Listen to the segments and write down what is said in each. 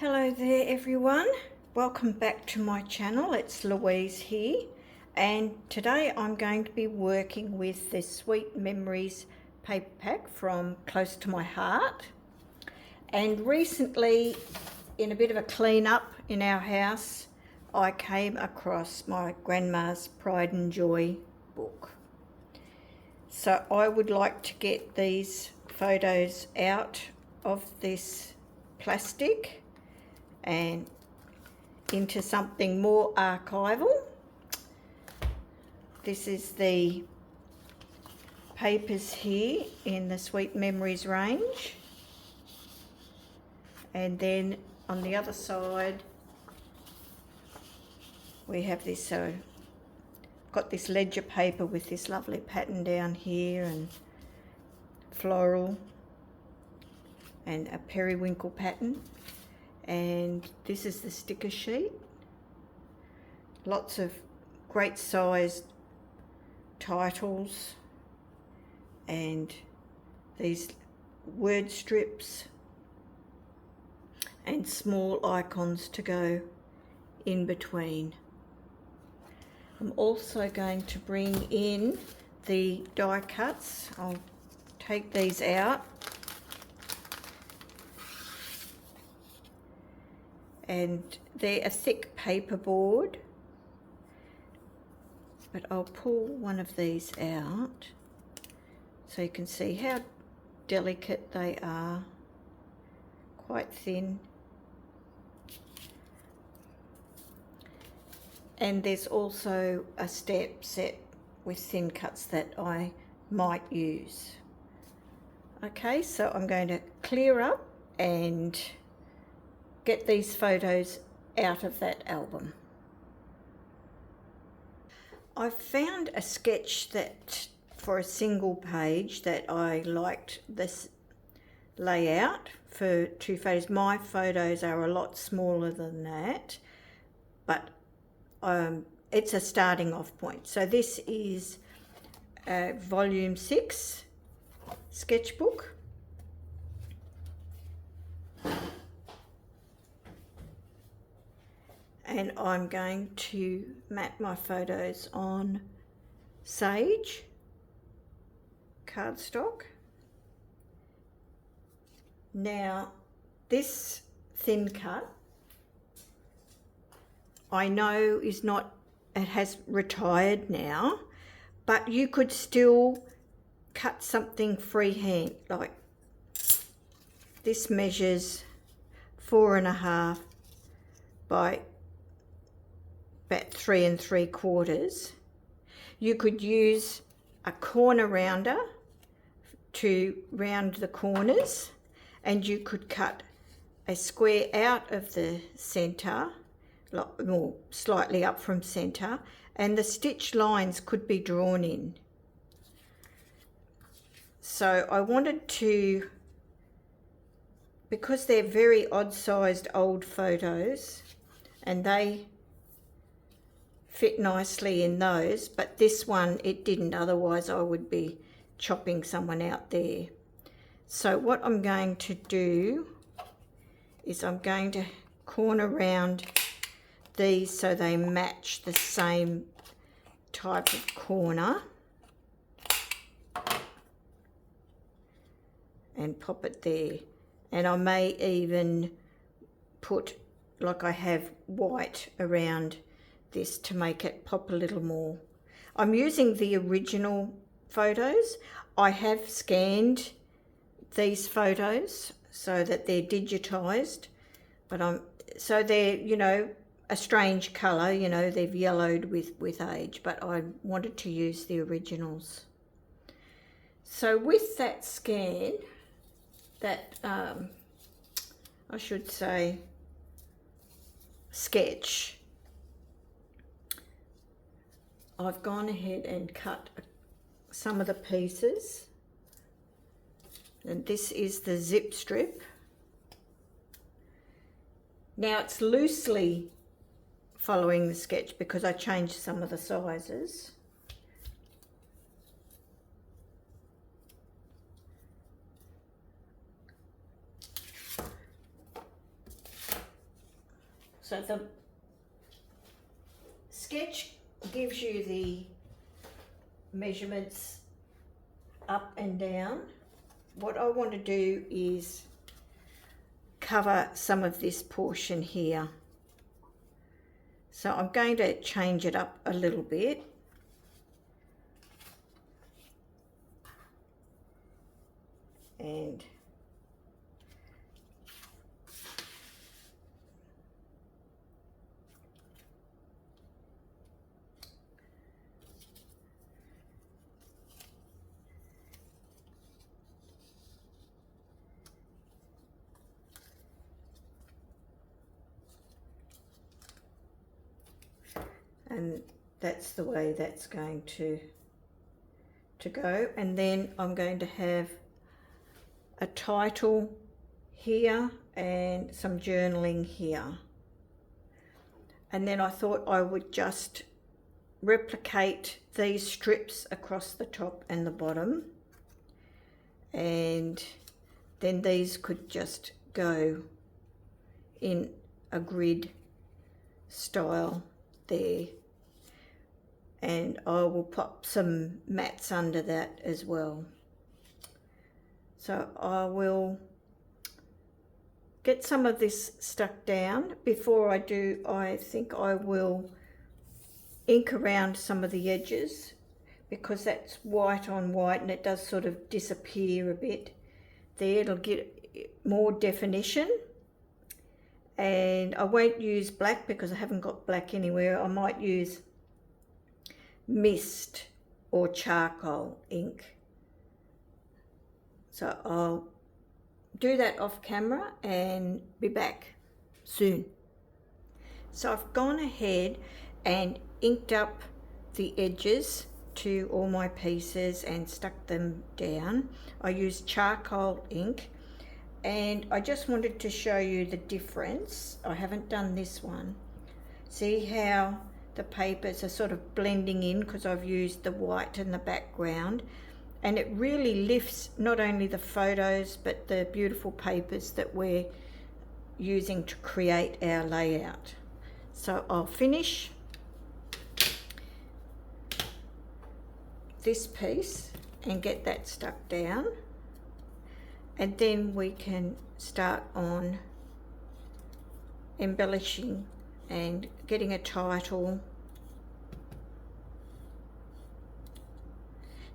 Hello there everyone, welcome back to my channel. It's Louise here, and today I'm going to be working with the Sweet Memories paper pack from Close to My Heart. And recently, in a bit of a clean up in our house, I came across my grandma's Pride and Joy book. So I would like to get these photos out of this plastic and into something more archival. This is the papers here in the Sweet Memories range, and then on the other side we have this got this ledger paper with this lovely pattern down here and floral and a periwinkle pattern. And this is the sticker sheet. Lots of great sized titles and these word strips and small icons to go in between. I'm also going to bring in the die cuts. I'll take these out. And they're a thick paper board, but I'll pull one of these out so you can see how delicate they are, quite thin. And there's also a stamp set with thin cuts that I might use. Okay, so I'm going to clear up and get these photos out of that album. I found a sketch that for a single page that I liked this layout for 2 photos. My photos are a lot smaller than that, but it's a starting off point. So this is volume 6 sketchbook. And I'm going to mat my photos on sage cardstock. Now, this thin cut, I know is not, it has retired now, but you could still cut something freehand. Like this measures 4.5 by about 3 3/4. You could use a corner rounder to round the corners, and you could cut a square out of the centre, more slightly up from centre, and the stitch lines could be drawn in. So I wanted to, because they're very odd sized old photos and they fit nicely in those, but this one it didn't, otherwise I would be chopping someone out there. So what I'm going to do is I'm going to corner round these so they match the same type of corner and pop it there. And I may even put, like I have, white around this to make it pop a little more. I'm using the original photos. I have scanned these photos so that they're digitized, but so they're, you know, a strange color, you know, they've yellowed with age, but I wanted to use the originals. So with that scan, that I should say sketch, I've gone ahead and cut some of the pieces, and this is the zip strip. Now it's loosely following the sketch because I changed some of the sizes. So the sketch gives you the measurements up and down. What I want to do is cover some of this portion here. So I'm going to change it up a little bit. And that's the way that's going to go. And then I'm going to have a title here and some journaling here. And then I thought I would just replicate these strips across the top and the bottom, and then these could just go in a grid style there, and I will pop some mats under that as well. So I will get some of this stuck down. Before I do, I think I will ink around some of the edges, because that's white on white and it does sort of disappear a bit there. It'll get more definition. And I won't use black because I haven't got black anywhere. I might use mist or charcoal ink. So I'll do that off camera and be back soon. So I've gone ahead and inked up the edges to all my pieces and stuck them down. I used charcoal ink, and I just wanted to show you the difference. I haven't done this one. See how the papers are sort of blending in because I've used the white in the background, and it really lifts not only the photos but the beautiful papers that we're using to create our layout. So I'll finish this piece and get that stuck down, and then we can start on embellishing and getting a title.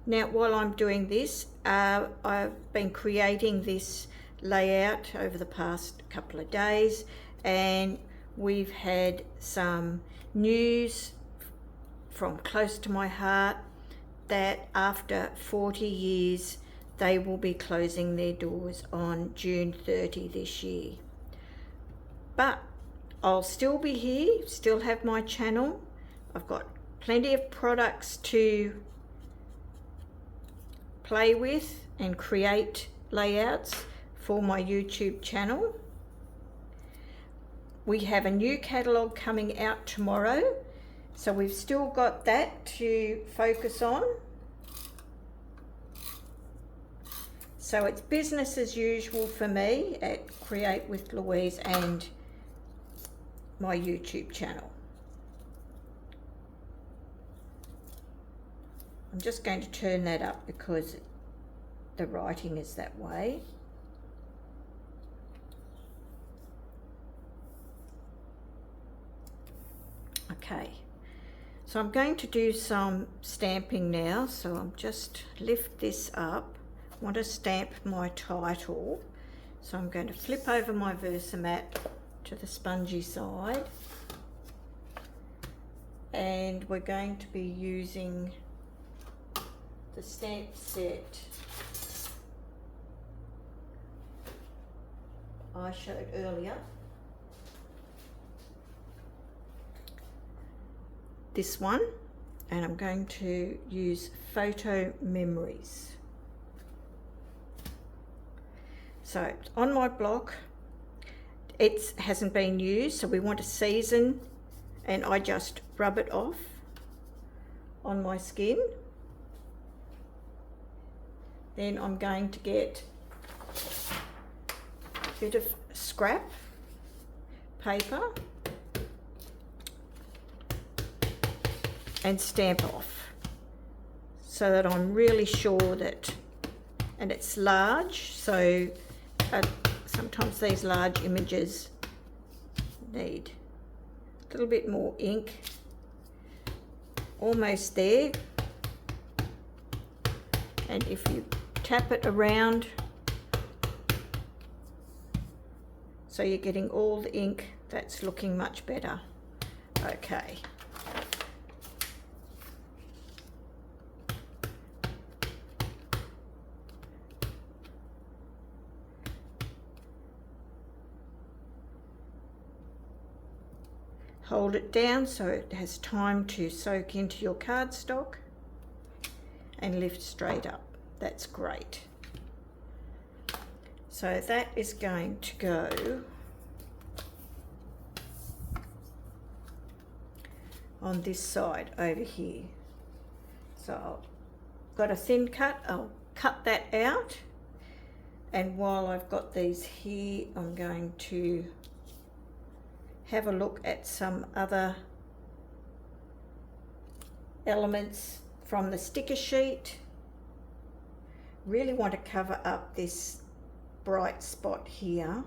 Now while I'm doing this, I've been creating this layout over the past couple of days, and we've had some news from close to my heart that after 40 years they will be closing their doors on June 30 this year. But I'll still be here, still have my channel. I've got plenty of products to play with and create layouts for my YouTube channel. We have a new catalogue coming out tomorrow, so we've still got that to focus on. So it's business as usual for me at Create with Louise and my YouTube channel. I'm just going to turn that up because the writing is that way. Okay, so I'm going to do some stamping now. So I'm just lift this up. I want to stamp my title. So I'm going to flip over my Versamat to the spongy side. And we're going to be using the stamp set I showed earlier. This one, and I'm going to use Photo Memories. So on my block, it hasn't been used, so we want to season, and I just rub it off on my skin. Then I'm going to get a bit of scrap paper and stamp off, so that I'm really sure that, and it's large, so sometimes these large images need a little bit more ink. Almost there. And if you tap it around, so you're getting all the ink, that's looking much better. Okay. Hold it down so it has time to soak into your cardstock and lift straight up. That's great. So that is going to go on this side over here. So I've got a thin cut, I'll cut that out, and while I've got these here, I'm going to have a look at some other elements from the sticker sheet. Really want to cover up this bright spot here,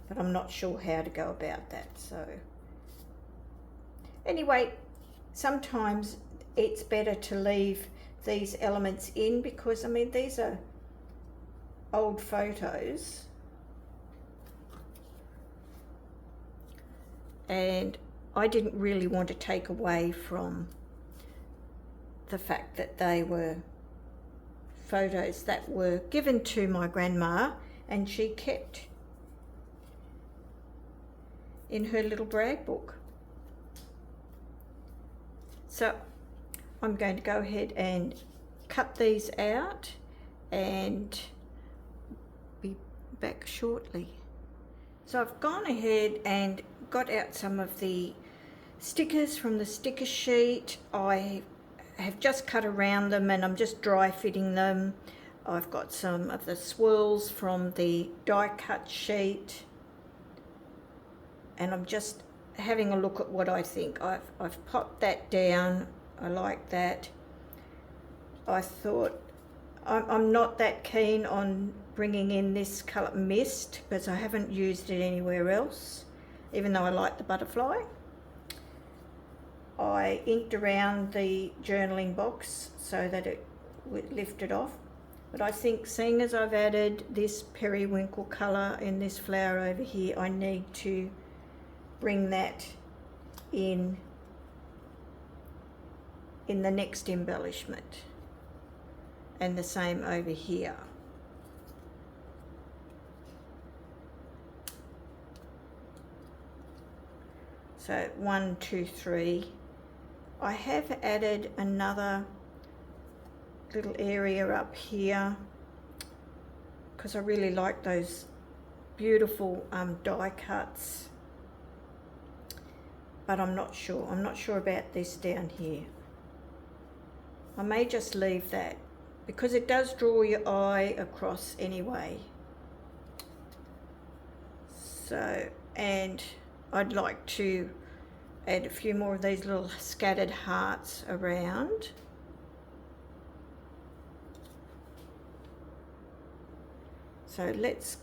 but I'm not sure how to go about that. So anyway, sometimes it's better to leave these elements in, because I mean, these are old photos, and I didn't really want to take away from the fact that they were photos that were given to my grandma and she kept in her little brag book. So I'm going to go ahead and cut these out and be back shortly. So I've gone ahead and got out some of the stickers from the sticker sheet. I have just cut around them and I'm just dry fitting them. I've got some of the swirls from the die cut sheet, and I'm just having a look at what I think. I've popped that down. I like that. I thought I'm not that keen on bringing in this colour mist because I haven't used it anywhere else, even though I like the butterfly. I inked around the journaling box so that it would lift it off, but I think seeing as I've added this periwinkle colour in this flower over here, I need to bring that in the next embellishment, and the same over here. So 1, 2, 3. I have added another little area up here because I really like those beautiful die cuts, but I'm not sure about this down here. I may just leave that because it does draw your eye across anyway. So, and I'd like to add a few more of these little scattered hearts around. So let's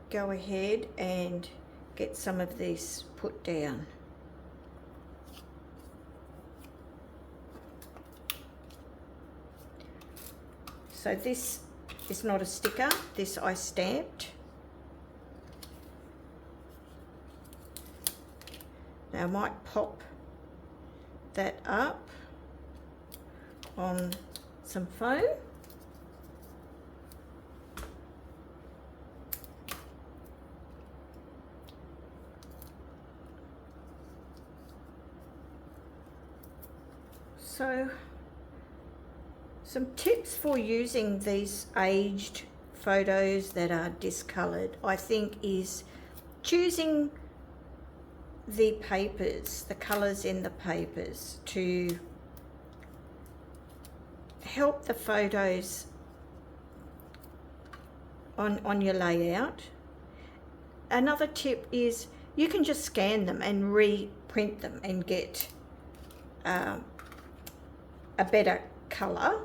go ahead and get some of these put down. So this is not a sticker, this I stamped. Now I might pop that up on some foam. So some tips for using these aged photos that are discoloured, I think, is choosing the papers, the colours in the papers, to help the photos on your layout. Another tip is you can just scan them and reprint them and get a better colour.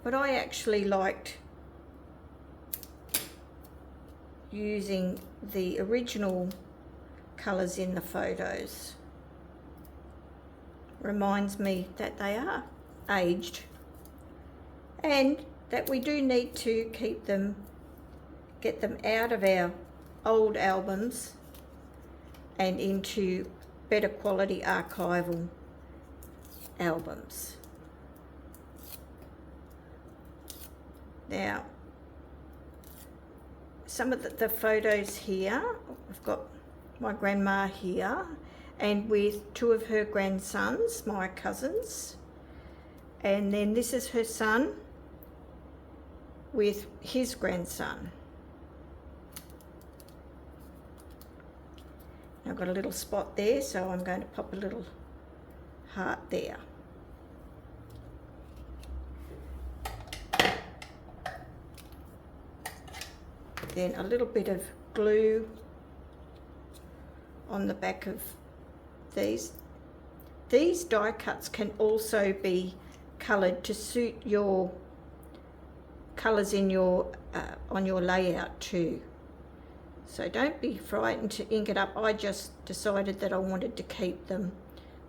But I actually liked using the original colours in the photos. Reminds me that they are aged and that we do need to keep them, get them out of our old albums and into better quality archival albums. Now, some of the photos here, I've got my grandma here and with two of her grandsons, my cousins, and then this is her son with his grandson. I've got a little spot there, so I'm going to pop a little heart there. Then a little bit of glue on the back of these. These die cuts can also be coloured to suit your colours in your on your layout too. So don't be frightened to ink it up. I just decided that I wanted to keep them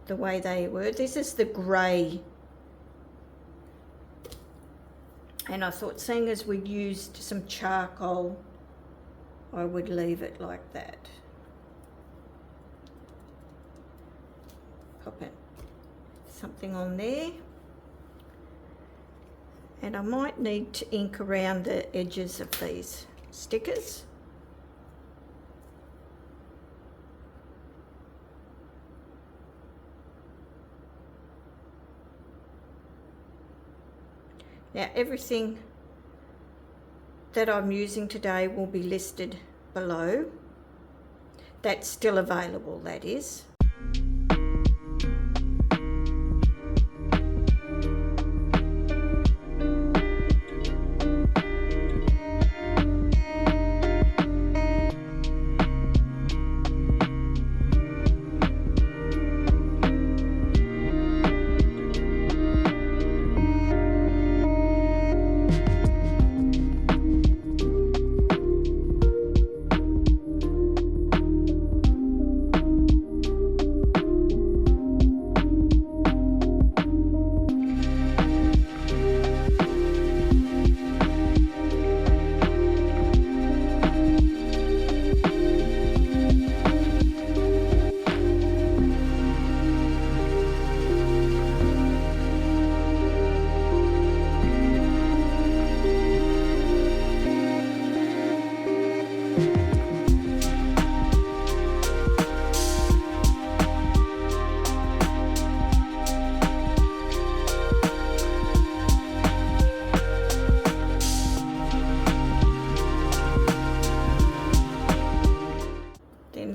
the way they were. This is the grey. And I thought, seeing as we'd used some charcoal, I would leave it like that. Pop it, something on there. And I might need to ink around the edges of these stickers. Now everything that I'm using today will be listed below. That's still available, that is.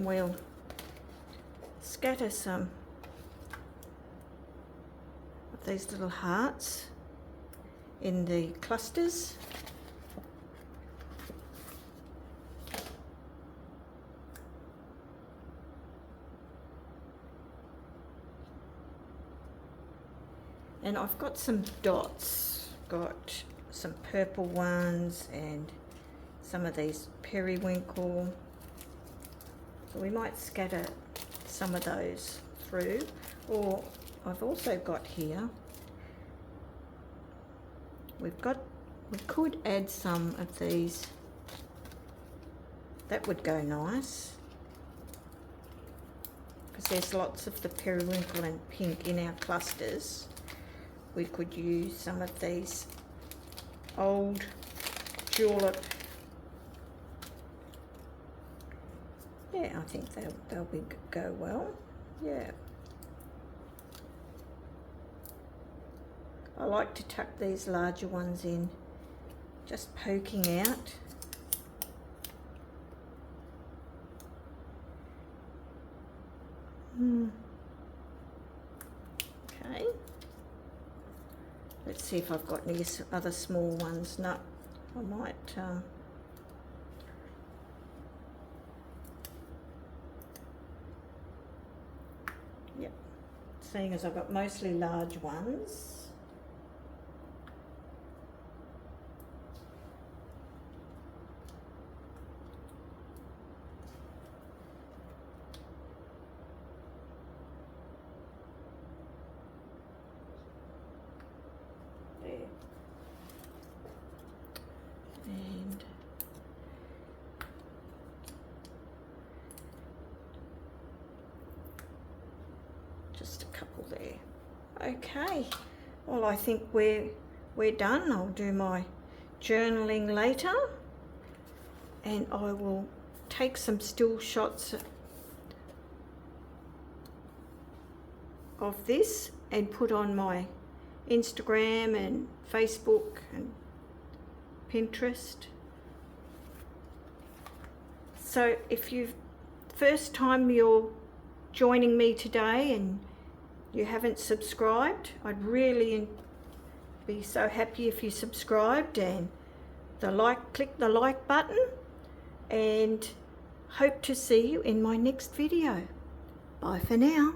We'll scatter some of these little hearts in the clusters. And I've got some dots, got some purple ones and some of these periwinkle. So we might scatter some of those through, or I've also got here, we could add some of these, that would go nice, because there's lots of the periwinkle and pink in our clusters. We could use some of these old julep. Yeah, I think they'll go well. Yeah. I like to tuck these larger ones in, just poking out. Okay. Let's see if I've got any other small ones. No, I might seeing as I've got mostly large ones. And just a couple there. Okay, well, I think we're done. I'll do my journaling later, and I will take some still shots of this and put on my Instagram and Facebook and Pinterest. So if you first time you're joining me today and you haven't subscribed, I'd really be so happy if you subscribed and click the like button, and hope to see you in my next video. Bye for now.